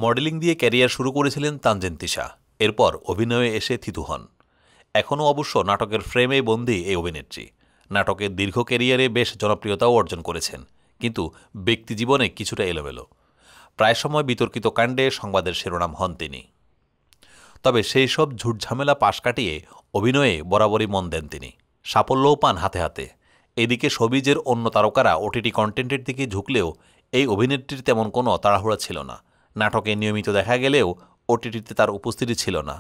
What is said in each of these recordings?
Modelling দিয়ে career শুরু করেছিলেন তানজিন তিশা। এরপর অভিনয়ে এসে থিতু হন। এখনও অবশ্য নাটকের ফ্রেমে বন্দী এই অভিনেত্রী। নাটকের দীর্ঘ ক্যারিয়ারে বেশ জনপ্রিয়তাও অর্জন করেছেন, কিন্তু ব্যক্তিজীবনে কিছুটা এলোমেলো। প্রায় সময় বিতর্কিত কাণ্ডে সংবাদের শিরোনাম হন তিনি। তবে সেই সব ঝুটঝামেলা পাশ কাটিয়ে অভিনয়ে বরাবরই মন দেন তিনি। সাফল্যও পান হাতে হাতে। এদিকে শোবিজের অন্য তারকারা ওটিটি কন্টেন্টের দিকে ঝুঁকলেও এই অভিনেত্রীর তেমন কোনো তাড়াহুড়া ছিল না। নাটকে নিয়মিত দেখা গেলেও ওটিটিতে তার উপস্থিতি ছিল না।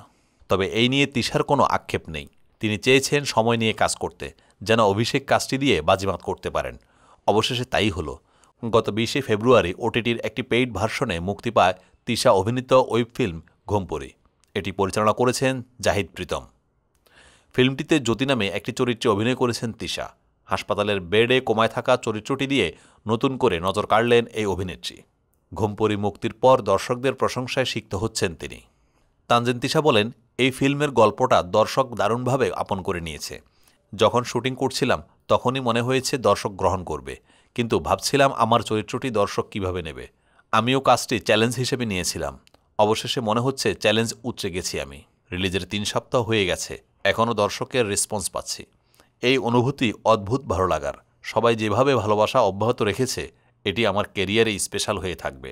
তবে এই নিয়ে তিশার কোনো আক্ষেপ নেই। তিনি চেয়েছেন সময় নিয়ে কাজ করতে, যেন অভিষেক কাজটি দিয়ে বাজিমাত করতে পারেন। অবশেষে তাই হলো। গত 20 ফেব্রুয়ারি ওটিটির একটি পেইড ভার্সনে মুক্তি পায় তিশা অভিনীত ওয়েব ফিল্ম ঘুমপুরি। এটি পরিচালনা করেছেন জাহিদ প্রীতম। ফিল্মটিতে জ্যোতি নামে একটি চরিত্রে অভিনয় করেছেন তিশা। হাসপাতালের বেডে কোমায় থাকা চরিত্রটি দিয়ে নতুন করে নজর কাড়লেন এই অভিনেত্রী। ঘুমপুরি মুক্তির পর দর্শকদের প্রশংসায় সিক্ত হচ্ছেন তিনি। তানজিন তিশা বলেন, এই ফিল্মের গল্পটা দর্শক দারুণভাবে আপন করে নিয়েছে। যখন শুটিং করছিলাম তখনই মনে হয়েছে দর্শক গ্রহণ করবে, কিন্তু ভাবছিলাম আমার চরিত্রটি দর্শক কিভাবে নেবে। আমিও কাজটি চ্যালেঞ্জ হিসেবে নিয়েছিলাম। অবশেষে মনে হচ্ছে চ্যালেঞ্জ উতরে গেছি আমি। রিলিজের 3 সপ্তাহ হয়ে গেছে, এখনও দর্শকের রেসপন্স পাচ্ছি। এই অনুভূতি অদ্ভুত ভালো লাগার। সবাই যেভাবে ভালোবাসা অব্যাহত রেখেছে, এটি আমার ক্যারিয়ারে স্পেশাল হয়ে থাকবে।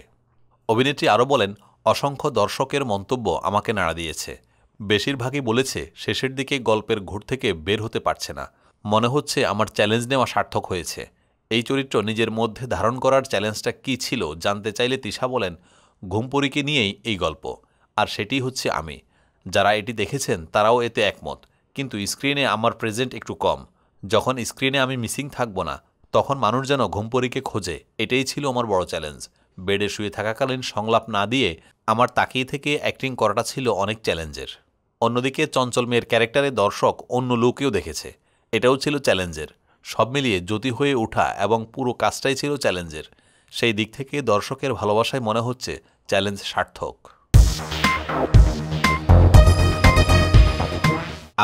অভিনেত্রী আরও বলেন, অসংখ্য দর্শকের মন্তব্য আমাকে নাড়া দিয়েছে। বেশিরভাগই বলেছে শেষের দিকে গল্পের ঘোর থেকে বের হতে পারছে না। মনে হচ্ছে আমার চ্যালেঞ্জ নেওয়া সার্থক হয়েছে। এই চরিত্র নিজের মধ্যে ধারণ করার চ্যালেঞ্জটা কী ছিল জানতে চাইলে তিশা বলেন, ঘুমপুরিকে নিয়েই এই গল্প, আর সেটি হচ্ছে আমি। যারা এটি দেখেছেন তারাও এতে একমত, কিন্তু স্ক্রিনে আমার প্রেজেন্ট একটু কম। যখন স্ক্রিনে আমি মিসিং থাকব না, তখন মানুষ যেন ঘুমপুরিকে খোঁজে। এটাই ছিল আমার বড় চ্যালেঞ্জ। বেডে শুয়ে থাকাকালীন সংলাপ না দিয়ে আমার তাকিয়ে থেকে অ্যাক্টিং করাটা ছিল অনেক চ্যালেঞ্জের। অন্যদিকে চঞ্চল মেয়ের ক্যারেক্টারে দর্শক অন্য লোকেও দেখেছে, এটাও ছিল চ্যালেঞ্জের। সব মিলিয়ে জ্যোতি হয়ে ওঠা এবং পুরো কাজটাই ছিল চ্যালেঞ্জের। সেই দিক থেকে দর্শকের ভালোবাসায় মনে হচ্ছে চ্যালেঞ্জ সার্থক।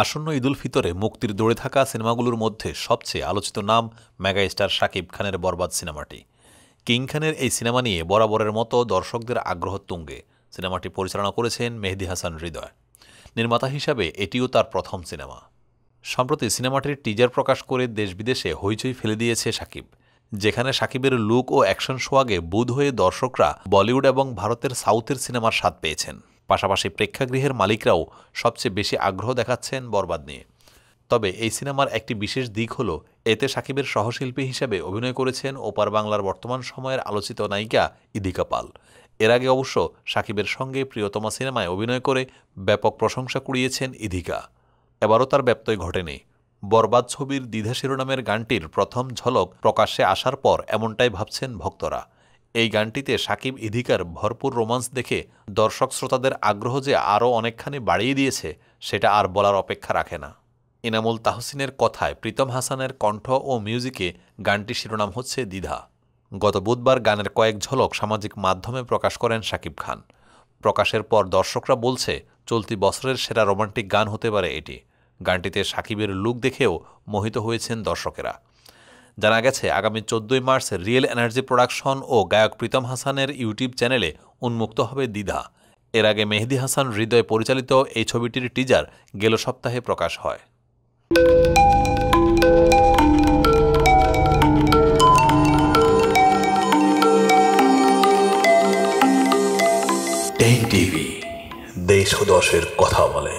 আসন্ন ঈদুল ফিতরে মুক্তির দৌড়ে থাকা সিনেমাগুলোর মধ্যে সবচেয়ে আলোচিত নাম মেগাস্টার শাকিব খানের বরবাদ সিনেমাটি। কিং খানের এই সিনেমা নিয়ে বরাবরের মতো দর্শকদের আগ্রহ তুঙ্গে। সিনেমাটি পরিচালনা করেছেন মেহেদী হাসান হৃদয়। নির্মাতা হিসাবে এটিও তার প্রথম সিনেমা। সম্প্রতি সিনেমাটির টিজার প্রকাশ করে দেশ বিদেশে হইচই ফেলে দিয়েছে শাকিব, যেখানে শাকিবের লুক ও অ্যাকশন সোয়াগে বুঁদ হয়ে দর্শকরা বলিউড এবং ভারতের সাউথের সিনেমার স্বাদ পেয়েছেন। পাশাপাশি প্রেক্ষাগৃহের মালিকরাও সবচেয়ে বেশি আগ্রহ দেখাচ্ছেন বরবাদ নিয়ে। তবে এই সিনেমার একটি বিশেষ দিক হল, এতে শাকিবের সহশিল্পী হিসেবে অভিনয় করেছেন ওপার বাংলার বর্তমান সময়ের আলোচিত নায়িকা ইদিকা পাল। এর আগে অবশ্য শাকিবের সঙ্গে প্রিয়তমা সিনেমায় অভিনয় করে ব্যাপক প্রশংসা কুড়িয়েছেন ইদিকা। এবারও তার ব্যত্যয় ঘটেনি। বরবাদ ছবির দ্বিধা শিরোনামের গানটির প্রথম ঝলক প্রকাশ্যে আসার পর এমনটাই ভাবছেন ভক্তরা। এই গানটিতে শাকিব ইদিকার ভরপুর রোমান্স দেখে দর্শক শ্রোতাদের আগ্রহ যে আরও অনেকখানি বাড়িয়ে দিয়েছে, সেটা আর বলার অপেক্ষা রাখে না। ইনামুল তাহসিনের কথায় প্রীতম হাসানের কণ্ঠ ও মিউজিকে গানটির শিরোনাম হচ্ছে দ্বিধা। গত বুধবার গানের কয়েক ঝলক সামাজিক মাধ্যমে প্রকাশ করেন শাকিব খান। প্রকাশের পর দর্শকরা বলছে, চলতি বছরের সেরা রোমান্টিক গান হতে পারে এটি। গানটিতে শাকিবের লুক দেখেও মোহিত হয়েছেন দর্শকেরা। জানা গেছে, আগামী 14 মার্চ রিয়েল এনার্জি প্রোডাকশন ও গায়ক প্রীতম হাসানের ইউটিউব চ্যানেলে উন্মুক্ত হবে দ্বিধা। এর আগে মেহেদী হাসান হৃদয় পরিচালিত এই ছবিটির টিজার গেল সপ্তাহে প্রকাশ হয়। টিভি দেশ ও দশের কথা বলে।